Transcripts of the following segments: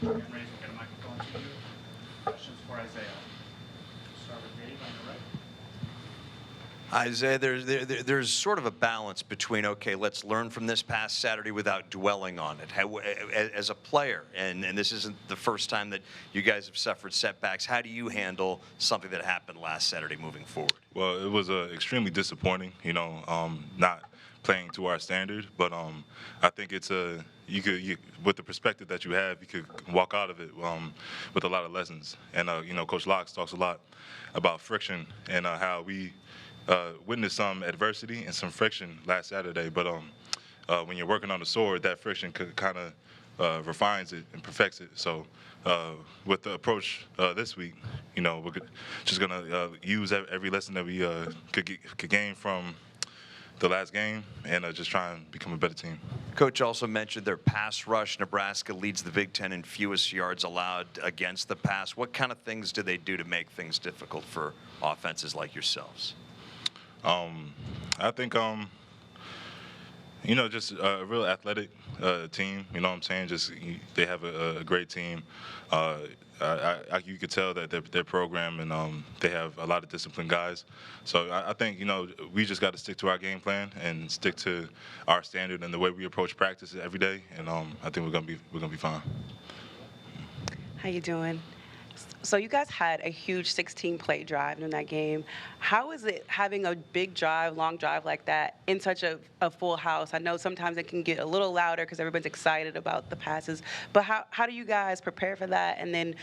And Raise will get a microphone to you. Questions for Isaiah. Start with Dave on the right. Isaiah, there's sort of a balance between, okay, let's learn from this past Saturday without dwelling on it. As a player, and this isn't the first time that you guys have suffered setbacks, how do you handle something that happened last Saturday moving forward? Well, it was extremely disappointing, not playing to our standard. But I think it's with the perspective that you have, you could walk out of it with a lot of lessons. And Coach Locke talks a lot about friction and how we witnessed some adversity and some friction last Saturday. But when you're working on the sword, that friction could kind of refines it and perfects it. So with the approach this week, we're just gonna use every lesson that we could gain from the last game and just try and become a better team. Coach also mentioned their pass rush. Nebraska leads the Big Ten in fewest yards allowed against the pass. What kind of things do they do to make things difficult for offenses like yourselves? I think just a real athletic team. You know what I'm saying? Just they have a great team. You could tell that their program and they have a lot of disciplined guys. So I think we just got to stick to our game plan and stick to our standard and the way we approach practice every day. And I think we're gonna be fine. How you doing? So you guys had a huge 16-play drive in that game. How is it having a big drive, long drive like that in such a full house? I know sometimes it can get a little louder because everyone's excited about the passes. But how do you guys prepare for that? And then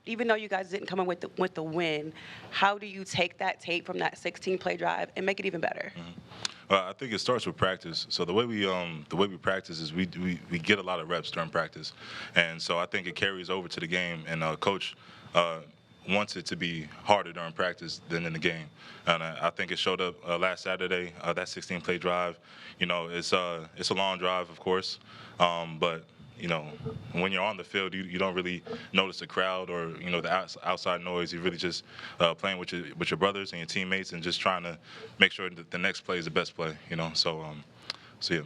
even though you guys didn't come in with the win, how do you take that tape from that 16-play drive and make it even better? Mm-hmm. Well, I think it starts with practice. So the way we practice is we get a lot of reps during practice, and so I think it carries over to the game. And Coach wants it to be harder during practice than in the game, and I think it showed up last Saturday. That 16-play drive, it's a long drive, of course, but when you're on the field, you don't really notice the crowd or the outside noise. You're really just playing with your brothers and your teammates and just trying to make sure that the next play is the best play. So yeah.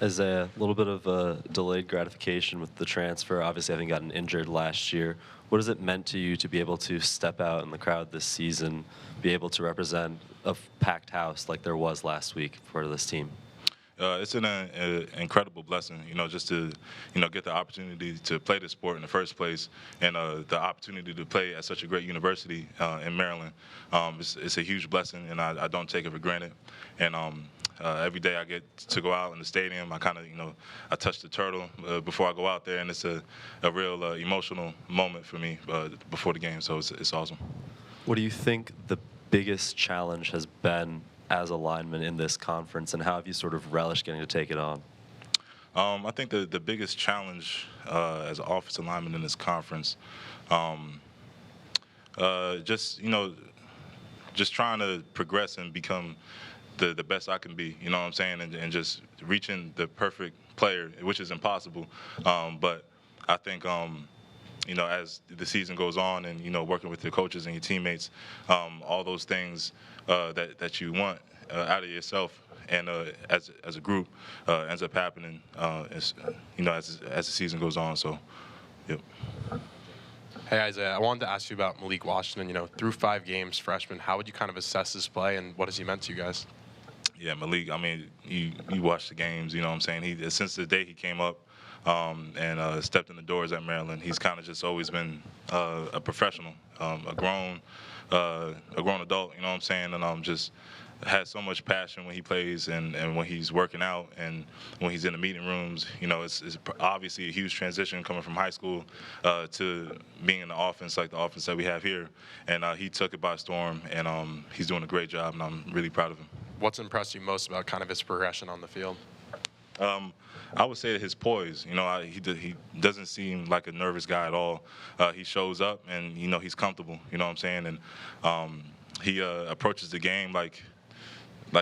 Isaiah, a little bit of a delayed gratification with the transfer. Obviously, having gotten injured last year, what has it meant to you to be able to step out in the crowd this season, be able to represent a packed house like there was last week for this team? It's an incredible blessing, just to, get the opportunity to play the sport in the first place, and the opportunity to play at such a great university in Maryland. It's a huge blessing, and I don't take it for granted. And every day I get to go out in the stadium, I kind of, I touch the turtle before I go out there, and it's a real emotional moment for me before the game. So it's awesome. What do you think the biggest challenge has been as a lineman in this conference, and how have you sort of relished getting to take it on? I think the biggest challenge as an offensive lineman in this conference, just trying to progress and become the best I can be. You know what I'm saying, and just reaching the perfect player, which is impossible. But I think as the season goes on and working with your coaches and your teammates, all those things that you want out of yourself and as a group ends up happening as the season goes on. So, yep. Hey Isaiah, I wanted to ask you about Malik Washington. Through 5 games, freshman, how would you kind of assess his play, and what has he meant to you guys? Yeah, Malik. I mean, you watch the games. You know what I'm saying? He since the day he came up and stepped in the doors at Maryland, he's kind of just always been a professional, a grown adult. You know what I'm saying? And just has so much passion when he plays and when he's working out and when he's in the meeting rooms. It's obviously a huge transition coming from high school to being in the offense like the offense that we have here. And he took it by storm, and he's doing a great job, and I'm really proud of him. What's impressed you most about kind of his progression on the field? I would say his poise. He doesn't seem like a nervous guy at all. He shows up and he's comfortable. You know what I'm saying? And he approaches the game like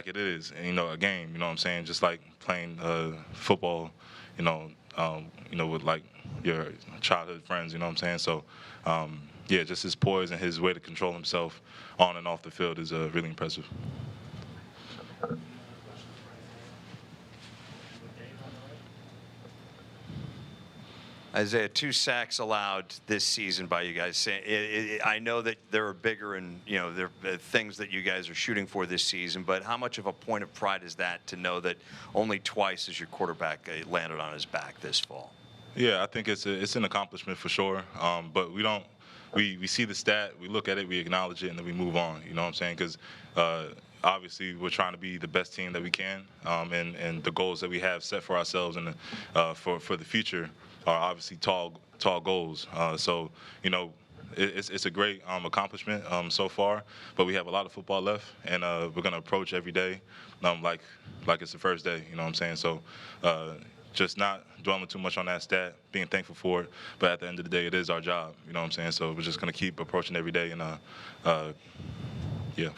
it is, a game. You know what I'm saying? Just like playing football. With like your childhood friends. You know what I'm saying? So, yeah, just his poise and his way to control himself on and off the field is really impressive. Isaiah, 2 sacks allowed this season by you guys. I know that there are bigger and there are things that you guys are shooting for this season, but how much of a point of pride is that to know that only twice has your quarterback landed on his back this fall? Yeah, I think it's an accomplishment for sure. But we don't. We see the stat, we look at it, we acknowledge it, and then we move on. You know what I'm saying? Because obviously we're trying to be the best team that we can, and the goals that we have set for ourselves and for the future are obviously tall goals. So it's a great accomplishment so far, but we have a lot of football left, and we're gonna approach every day like it's the first day. You know what I'm saying? So. Just not dwelling too much on that stat, being thankful for it, but at the end of the day, it is our job. You know what I'm saying? So we're just gonna keep approaching every day, and yeah.